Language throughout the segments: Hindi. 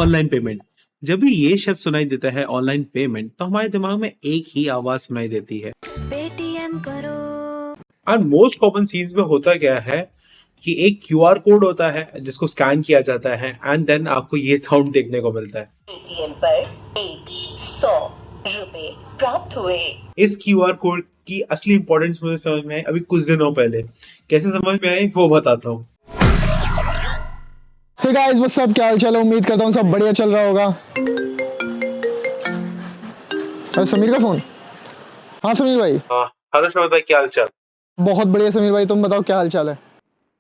Online payment. जब भी ये शब्द सुनाई देता है ऑनलाइन पेमेंट, तो हमारे दिमाग में एक ही आवाज सुनाई देती है। पेटीएम करो। और मोस्ट कॉमन सीन्स में होता क्या है कि एक क्यूआर कोड होता है जिसको स्कैन किया जाता है एंड देन आपको ये साउंड देखने को मिलता है। एटीएम पर 100 रुपए प्राप्त हुए। इस क्यूआर कोड की असली इंपॉर्टेंस मुझे समझ में आई अभी कुछ दिनों पहले। कैसे समझ में आई वो बताता हूँ। हे गाइस, व्हाट्स अप, क्या हाल चाल है? उम्मीद करता हूँ सब बढ़िया चल रहा होगा। अरे समीर का फोन। हाँ समीर भाई। हाँ, हेलो शोभा भाई, क्या हाल चाल? बहुत बढ़िया समीर भाई, तुम बताओ क्या हाल चाल है?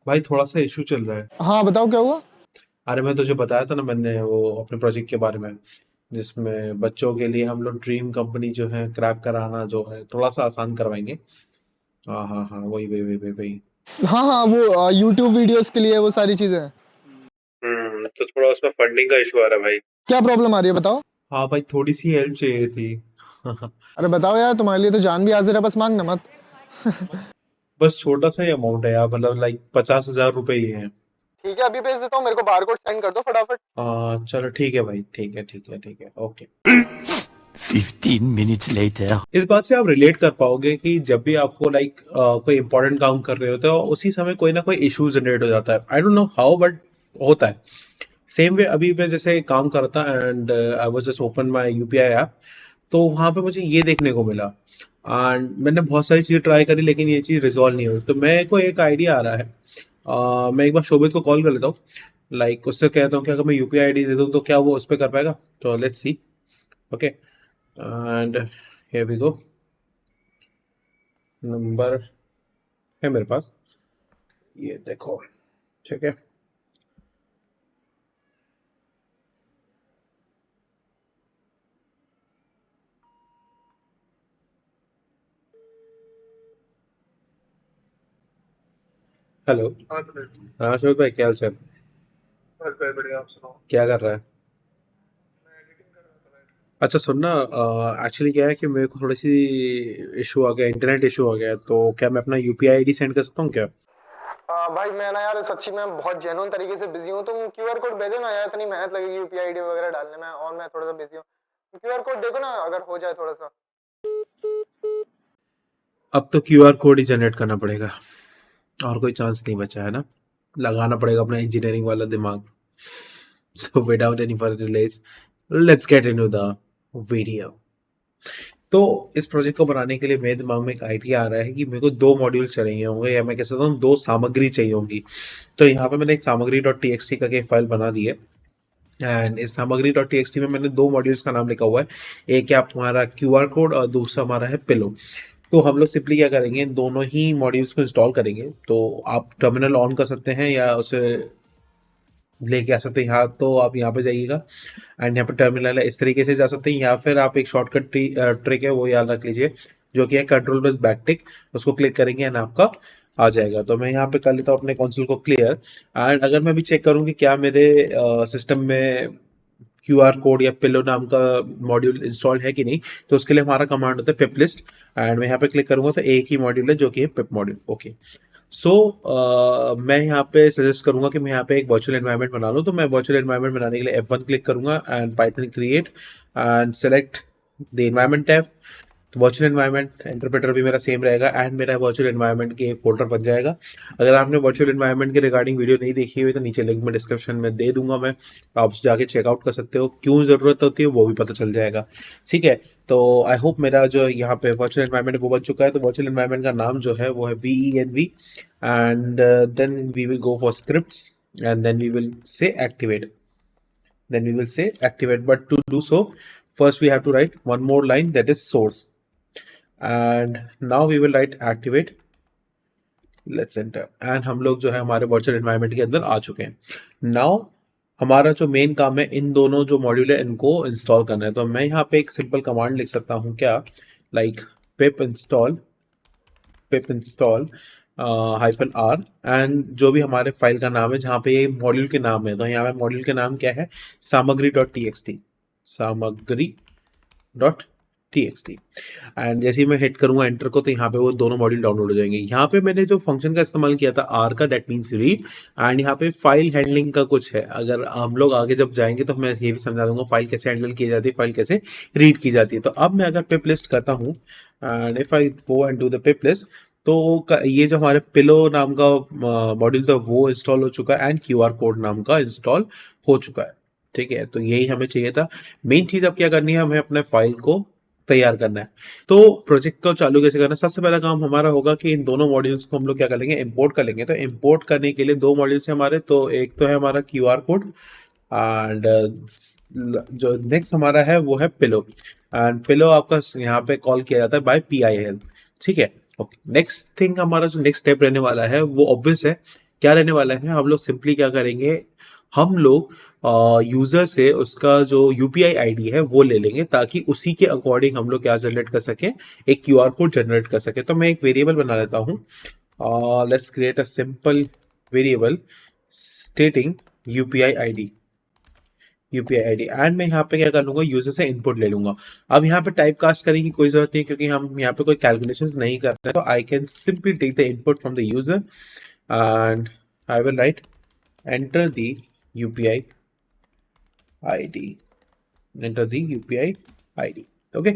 भाई थोड़ा सा इशू चल रहा है। हाँ बताओ क्या हुआ? अरे मैं तुझे बताया था ना मैंने वो अपने प्रोजेक्ट के बारे में, जिसमें बच्चों के लिए हम लोग ड्रीम कंपनी जो है क्रैक कराना जो है थोड़ा सा आसान करवाएंगे। हाँ हाँ हाँ, वही वही वही वही वही। हाँ हाँ, वो यूट्यूब वीडियोस के लिए वो सारी चीजें हैं। तो थोड़ा उसमें फंडिंग का इशू आ रहा है भाई। क्या प्रॉब्लम आ रही है बताओ? हाँ भाई, थोड़ी सी हेल्प चाहिए थी। अरे बताओ यार, तुम्हारे लिए तो जान भी हाजिर है, बस मांगना मत। बस छोटा सा ही अमाउंट है यार, मतलब लाइक 50,000 रुपए ही है। ठीक है, अभी भेज देता हूँ, मेरे को बारकोड सेंड कर दो फटाफट। चलो ठीक है भाई, ठीक है ठीक है ठीक है, ओके। 15 minutes later. इस बात से आप रिलेट कर पाओगे कि जब भी आपको लाइक कोई इंपॉर्टेंट काम कर रहे होते हो उसी समय कोई ना कोई इशू जनरेट हो जाता है। I don't know how but होता है। सेम वे अभी मैं जैसे काम कर रहा था and I was just open my UPI app, तो वहाँ पे मुझे ये देखने को मिला एंड मैंने बहुत सारी चीज़ें ट्राई करी लेकिन ये चीज़ रिजॉल्व नहीं हुई। तो मेरे को एक आइडिया आ रहा है। मैं एक बार शोभित को कॉल कर लेता हूँ, लाइक उससे कहता हूँ कि अगर मैं यूपीआई आईडी दे दूँ तो क्या वो उस पर कर पाएगा। तो let's see. Okay, and here we go. Number है मेरे पास, ये देखो। ठीक है, हेलो। हाँ शोभित भाई, क्या हाल चाल? बढ़िया, आप सुनाओ। क्या कर रहा है? अच्छा सुनना, एक्चुअली क्या है कि मेरे को थोड़ी सी इशू आ गया, इंटरनेट इशू आ गया है, तो क्या मैं अपना यूपीआई आईडी सेंड कर सकता हूँ क्या? भाई मैं ना यार सच्ची में बहुत जेन्युइन तरीके से बिजी हूँ, तुम क्यूआर कोड भेजो ना यार, इतनी मेहनत लगेगी यूपीआई आईडी वगैरह डालने में और मैं थोड़ा सा बिजी हूँ। क्यूआर कोड देखो ना, अगर हो जाए थोड़ा सा। अब तो क्यूआर कोड ही जनरेट करना पड़ेगा, और कोई चांस नहीं बचा है ना। लगाना पड़ेगा अपना इंजीनियरिंग वाला दिमाग। So without any further delays, let's get into the video. तो इस प्रोजेक्ट को बनाने के लिए मेरे दिमाग में एक आइडिया आ रहा है कि मेरे को दो मॉड्यूल चाहिए होंगे, या मैं कह सकता हूँ दो सामग्री चाहिए होंगी। तो यहाँ पे मैंने एक सामग्री डॉट टी एक्स टी का एक फाइल बना दी है एंड इस सामग्री डॉट टी एक्स टी में मैंने दो मॉड्यूल्स का नाम लिखा हुआ है। एक है हमारा क्यूआर कोड और दूसरा हमारा है पिलो। तो हम लोग सिंपली क्या करेंगे, इन दोनों ही मॉड्यूल्स को इंस्टॉल करेंगे। तो आप टर्मिनल ऑन कर सकते हैं या उसे लेके आ सकते हैं। यहाँ तो आप यहाँ पे जाइएगा एंड यहाँ पे टर्मिनल है, इस तरीके से जा सकते हैं, या फिर आप एक शॉर्टकट ट्रिक है वो याद रख लीजिए, जो कि है कंट्रोल प्लस बैक टिक। उसको क्लिक करेंगे एंड आपका आ जाएगा। तो मैं यहाँ पे कर लेता हूँ अपने कंसोल को क्लियर एंड अगर मैं भी चेक करूँ कि क्या मेरे सिस्टम में क्यूआर कोड या पिलो नाम का मॉड्यूल इंस्टॉल है कि नहीं, तो उसके लिए हमारा कमांड होता है पिप लिस्ट एंड मैं यहाँ पे क्लिक करूंगा तो एक ही मॉड्यूल है जो कि है पिप मॉड्यूल। ओके, सो मैं यहाँ पे सजेस्ट करूंगा कि मैं यहाँ पे एक वर्चुअल एनवायरनमेंट बना लूँ। तो मैं वर्चुअल एनवायरनमेंट बनाने के लिए F1 क्लिक करूंगा and Python create and select the environment tab. तो वर्चुअल एनवायरनमेंट इंटरप्रेटर भी मेरा सेम रहेगा एंड मेरा वर्चुअल एनवायरनमेंट के फोल्डर बन जाएगा। अगर आपने वर्चुअल एनवायरनमेंट के रिगार्डिंग वीडियो नहीं देखी हुई तो नीचे लिंक में डिस्क्रिप्शन में दे दूंगा मैं, आप जाके चेकआउट कर सकते हो। क्यों ज़रूरत होती है वो भी पता चल जाएगा। ठीक है, तो आई होप मेरा जो यहाँ पे वर्चुअल एनवायरनमेंट वो बन चुका है। तो वर्चुअल एनवायरनमेंट का नाम जो है वो है VENV and then we will go for scripts and then we will say activate, then we will say activate. But to do so, first we have to write one more line, that is source, and now we will write activate. Let's enter and हम लोग जो है हमारे वर्चुअल एनवायरनमेंट के अंदर आ चुके हैं। नाउ हमारा जो मेन काम है इन दोनों जो मॉड्यूल है इनको इंस्टॉल करना है। तो मैं यहाँ पे एक सिंपल कमांड लिख सकता हूँ क्या, like pip install -r and जो भी हमारे फाइल का नाम है जहाँ पे ये मॉड्यूल के नाम है, तो यहाँ पे मॉड्यूल के नाम क्या है, सामग्री डॉट टी एक्स टी, सामग्री डॉट txt एंड जैसे ही मैं हिट करूंगा एंटर को तो यहाँ पे वो दोनों मॉड्यूल डाउनलोड हो जाएंगे। यहाँ पे मैंने जो फंक्शन का इस्तेमाल किया था आर का, दैट मीन्स रीड, एंड यहाँ पे फाइल हैंडलिंग का कुछ है। अगर हम लोग आगे जब जाएंगे तो मैं ये भी समझा दूंगा फाइल कैसे हैंडल की जाती है, फाइल कैसे रीड की जाती है। तो अब मैं अगर पिप लिस्ट करता हूँ and if I go and do the pip list, तो ये जो हमारे पिलो नाम का मॉड्यूल था वो इंस्टॉल हो चुका है एंड क्यूआर कोड नाम का इंस्टॉल हो चुका है। ठीक है, तो यही हमें चाहिए था। मेन चीज अब क्या करनी है, हमें अपने फाइल को तैयार करना है। तो प्रोजेक्ट को चालू कैसे करना है, सबसे पहला काम हमारा होगा कि इन दोनों मॉड्यूल्स को हम लोग क्या करेंगे, इंपोर्ट कर लेंगे। तो इंपोर्ट करने के लिए दो मॉड्यूल्स हैं हमारे, तो एक तो है हमारा क्यूआर कोड एंड जो नेक्स्ट हमारा है वो है पिलो, एंड पिलो आपका यहाँ पे कॉल किया जाता है बाय PIL। ठीक है, ओके। नेक्स्ट थिंग हमारा जो नेक्स्ट स्टेप रहने वाला है वो ऑब्वियस है, क्या रहने वाला है, हम लोग सिंपली क्या करेंगे, हम लोग यूजर से उसका जो UPI ID है वो ले लेंगे ताकि उसी के अकॉर्डिंग हम लोग क्या जनरेट कर सके, एक QR कोड जनरेट कर सके। तो मैं एक वेरिएबल बना लेता हूँ, let's create a simple variable स्टेटिंग UPI ID and मैं यहाँ पे क्या कर लूंगा, यूजर से इनपुट ले लूंगा। अब यहाँ पे टाइप कास्ट करने की कोई जरूरत नहीं है क्योंकि हम यहाँ पे कोई कैलकुलेशंस नहीं कर रहे हैं। तो I can simply take the input from the user and I will write enter the UPI ID, enter the UPI ID। Okay,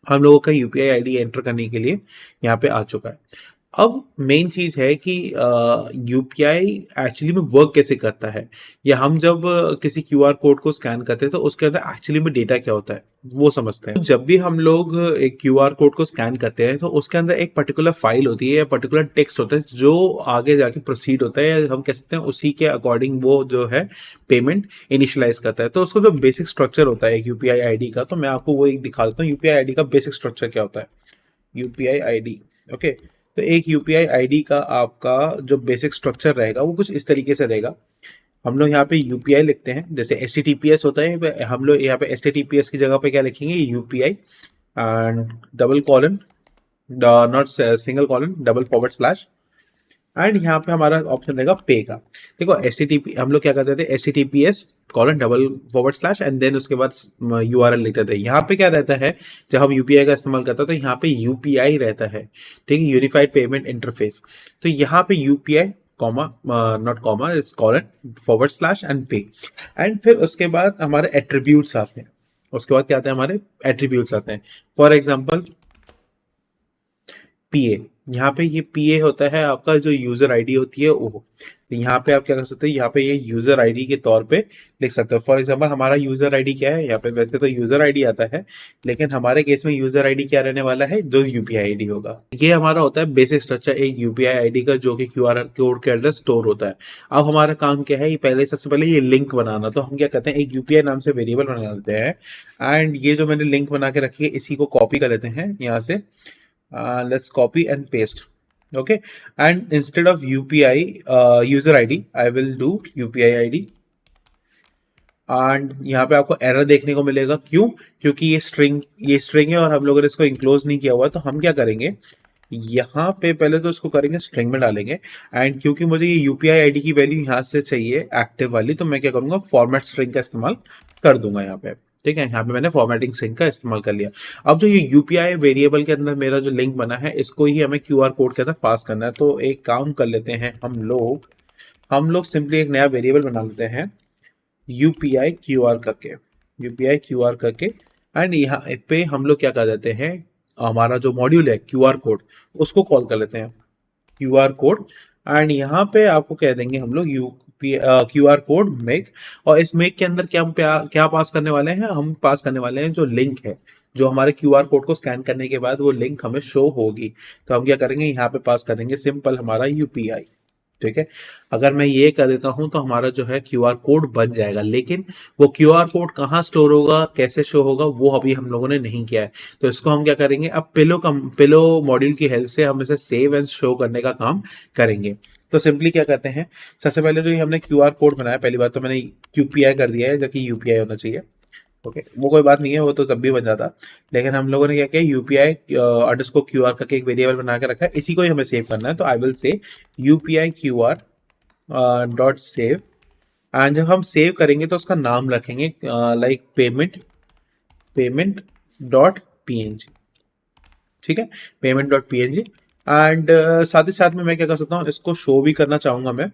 हम लोगों का UPI ID एंटर करने के लिए यहाँ पे आ चुका है। अब मेन चीज है कि UPI एक्चुअली में वर्क कैसे करता है, या हम जब किसी QR कोड को स्कैन करते हैं तो उसके अंदर एक्चुअली में डेटा क्या होता है वो समझते हैं। जब भी हम लोग एक QR कोड को स्कैन करते हैं तो उसके अंदर एक पर्टिकुलर फाइल होती है या पर्टिकुलर टेक्स्ट होता है जो आगे जाके प्रोसीड होता है, या हम कह सकते हैं उसी के अकॉर्डिंग वो जो है पेमेंट इनिशियलाइज करता है। तो उसको जो बेसिक स्ट्रक्चर होता है UPI ID का, तो मैं आपको वो एक दिखा देता हूँ UPI ID का बेसिक स्ट्रक्चर क्या होता है। UPI ID, ओके, तो एक UPI ID का आपका जो बेसिक स्ट्रक्चर रहेगा वो कुछ इस तरीके से रहेगा। हम लोग यहाँ पे UPI लिखते हैं, जैसे HTTPS होता है, हम लोग यहाँ पे HTTPS की जगह पे क्या लिखेंगे, UPI and double colon, not single colon, double forward slash, and यहाँ पे हमारा ऑप्शन रहेगा पे का। देखो HTTP हम लोग क्या करते थे, HTTPS colon double forward slash and then उसके बाद URL लिखते थे। यहाँ पे क्या रहता है, जब हम UPI का इस्तेमाल करते हैं तो यहाँ पे UPI रहता है, ठीक है, यूनिफाइड पेमेंट इंटरफेस। तो यहाँ पे UPI comma, not comma, it's colon forward slash and पे, एंड फिर उसके बाद हमारे एट्रीब्यूट्स आते हैं। उसके बाद क्या आते हैं, हमारे एट्रीब्यूट्स आते हैं। फॉर एग्जाम्पल PA, यहाँ पे ये PA होता है आपका जो यूजर आईडी होती है वो। तो यहाँ पे आप क्या कर सकते हैं, यहाँ पे ये यूजर आईडी के तौर पे लिख सकते हो। फॉर एग्जांपल हमारा यूजर आईडी क्या है, यहाँ पे वैसे तो यूजर आईडी आता है, लेकिन हमारे केस में यूजर आईडी क्या रहने वाला है, जो UPI ID होगा। ये हमारा होता है बेसिक स्ट्रक्चर एक UPI ID का, जो कि QR कोड के अंदर स्टोर होता है। अब हमारा काम क्या है, ये पहले सबसे पहले ये लिंक बनाना। तो हम क्या करते हैं, एक UPI नाम से वेरिएबल बना लेते हैं, एंड ये जो मैंने लिंक बना के रखी है इसी को कॉपी कर लेते हैं यहाँ से। Let's copy and paste, okay, and instead of UPI user ID I will do UPI ID, and यहाँ पे आपको एरर देखने को मिलेगा। क्यों? क्योंकि ये स्ट्रिंग है और हम लोगों ने इसको इंक्लोज नहीं किया हुआ है। तो हम क्या करेंगे, यहाँ पे पहले तो इसको करेंगे स्ट्रिंग में डालेंगे, एंड क्योंकि मुझे ये UPI ID की वैल्यू यहाँ से चाहिए एक्टिव वाली, तो मैं क्या करूँगा, फॉर्मेट स्ट्रिंग का इस्तेमाल कर दूंगा यहाँ पे। ठीक है, यहाँ पे मैंने फॉर्मेटिंग स्ट्रिंग का इस्तेमाल कर लिया। अब जो ये UPI वेरिएबल के अंदर मेरा जो लिंक बना है इसको ही हमें QR कोड के अंदर पास करना है। तो एक काम कर लेते हैं हम लोग सिंपली एक नया वेरिएबल बना लेते हैं UPI QR करके, एंड यहाँ पे हम लोग क्या कर देते हैं, हमारा जो मॉड्यूल है QR कोड उसको कॉल कर लेते हैं QR कोड, एंड यहाँ पे आपको कह देंगे हम लोग QR कोड मेक, और इस मेक के अंदर क्या पास करने वाले हैं, हम पास करने वाले हैं जो लिंक है, जो हमारे QR कोड को स्कैन करने के बाद वो लिंक हमें शो होगी। तो हम क्या करेंगे, यहाँ पे पास कर देंगे सिंपल हमारा UPI। ठीक है, अगर मैं ये कर देता हूं तो हमारा जो है QR कोड बन जाएगा, लेकिन वो QR कोड कहाँ स्टोर होगा, कैसे शो होगा, वो अभी हम लोगों ने नहीं किया है। तो इसको हम क्या करेंगे, अब पिलो मॉड्यूल की हेल्प से हम इसे सेव एंड शो करने का काम करेंगे। तो सिंपली क्या करते हैं, सबसे पहले जो हमने QR कोड बनाया, पहली बात तो मैंने QPI कर दिया है, जो कि UPI होना चाहिए। ओके, वो कोई बात नहीं है, वो तो तब भी बन जाता, लेकिन हम लोगों ने क्या किया, UPI अंडरस्कोर QR करके एक वेरिएबल बना के रखा है, इसी को ही हमें सेव करना है। तो I will say UPI QR dot save, and जब हम सेव करेंगे तो उसका नाम रखेंगे लाइक पेमेंट डॉट png, ठीक है, payment.png। एंड साथ ही साथ में मैं क्या कर सकता हूँ, इसको शो भी करना चाहूंगा मैं,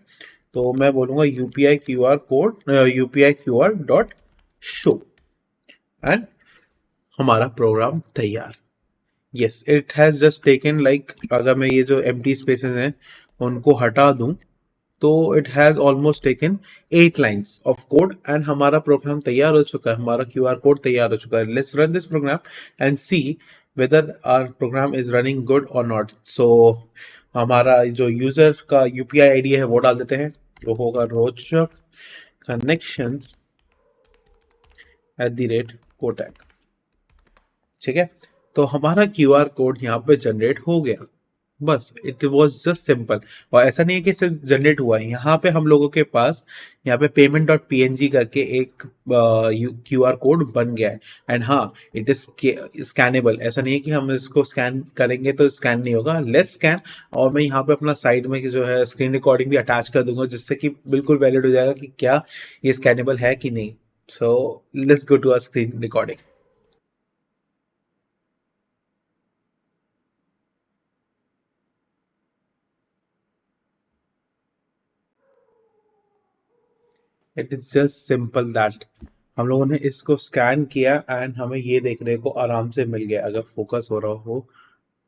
तो मैं बोलूंगा UPI QR code, UPI QR dot show, and हमारा प्रोग्राम तैयार। Yes, it has just taken like, अगर मैं ये जो एम्प्टी स्पेसेस हैं उनको हटा दूं तो it has almost taken 8 lines of code and हमारा प्रोग्राम तैयार हो चुका है, हमारा QR कोड तैयार हो चुका है। Let's run this program and see whether our program is running good और नॉट। सो हमारा जो यूजर का यूपीआई आईडी है वो डाल देते हैं, वो होगा रोचक कनेक्शंस @kotak, ठीक है। तो हमारा QR कोड यहाँ पे जनरेट हो गया, बस इट वॉज जस्ट सिंपल। और ऐसा नहीं है कि सिर्फ जनरेट हुआ है, यहाँ पे हम लोगों के पास यहाँ पे payment.png करके एक QR कोड बन गया है। एंड हाँ, इट इज स्कैनेबल, ऐसा नहीं है कि हम इसको स्कैन करेंगे तो स्कैन नहीं होगा, लेट्स स्कैन। और मैं यहाँ पे अपना साइड में जो है स्क्रीन रिकॉर्डिंग भी अटैच कर दूंगा, जिससे कि बिल्कुल वैलिड हो जाएगा कि क्या ये स्कैनेबल है कि नहीं। So let's go to our screen recording. It is just simple that हम लोगों ने इसको स्कैन किया एंड हमें ये देखने को आराम से मिल गया। अगर फोकस हो रहा हो,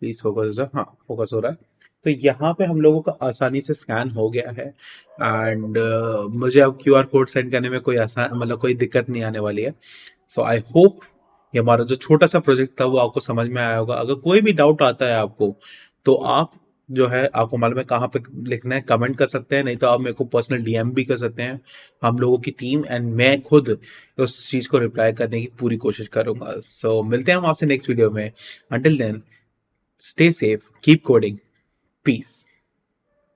प्लीज फोकस हो जाए, हाँ फोकस हो रहा है। तो यहाँ पे हम लोगों का आसानी से स्कैन हो गया है एंड मुझे अब QR कोड सेंड करने में कोई आसान मतलब कोई दिक्कत नहीं आने वाली है। सो आई होप ये हमारा जो छोटा सा प्रोजेक्ट था वो आपको समझ में आया होगा। अगर कोई भी डाउट आता है आपको, तो आप जो है, आपको मालूम है कहाँ पे लिखना है, कमेंट कर सकते हैं, नहीं तो आप मेरे को पर्सनल DM भी कर सकते हैं। हम लोगों की टीम एंड मैं खुद उस चीज़ को रिप्लाई करने की पूरी कोशिश करूंगा। सो मिलते हैं हम आपसे नेक्स्ट वीडियो में। Until then, stay safe, keep coding, peace.